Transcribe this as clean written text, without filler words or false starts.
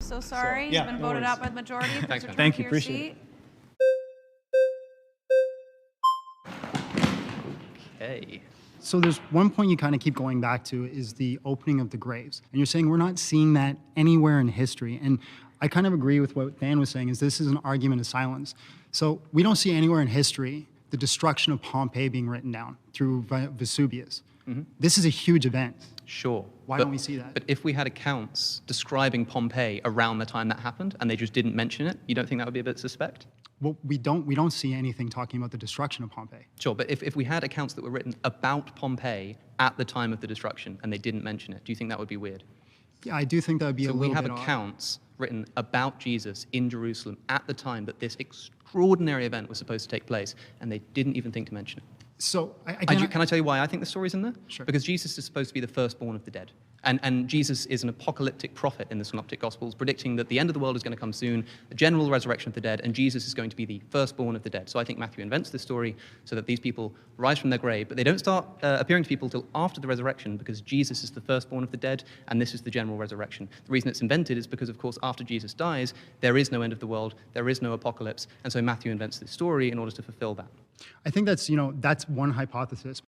So sorry. yeah, You've been no voted worries. out by the majority. Please Thanks, man. return Thank to you, your appreciate seat. Okay. So there's one point you kind of keep going back to is the opening of the graves. And you're saying we're not seeing that anywhere in history. And I kind of agree with what Dan was saying is this is an argument of silence. So we don't see anywhere in history the destruction of Pompeii being written down through Vesuvius. This is a huge event. Sure. Why don't we see that? But if we had accounts describing Pompeii around the time that happened and they just didn't mention it, you don't think that would be a bit suspect? Well, we don't see anything talking about the destruction of Pompeii. Sure, but if we had accounts that were written about Pompeii at the time of the destruction and they didn't mention it, do you think that would be weird? Yeah, I do think that would be a So little we have bit odd. accounts written about Jesus in Jerusalem at the time that this extraordinary event was supposed to take place, and they didn't even think to mention it. So Can I tell you why I think the story's in there? Sure. Because Jesus is supposed to be the firstborn of the dead. And Jesus is an apocalyptic prophet in the Synoptic Gospels, predicting that the end of the world is going to come soon, the general resurrection of the dead, and Jesus is going to be the firstborn of the dead. So I think Matthew invents this story so that these people rise from their grave, but they don't start appearing to people till after the resurrection, because Jesus is the firstborn of the dead, and this is the general resurrection. The reason it's invented is because, of course, after Jesus dies, there is no end of the world, there is no apocalypse, and so Matthew invents this story in order to fulfill that. I think that's one hypothesis.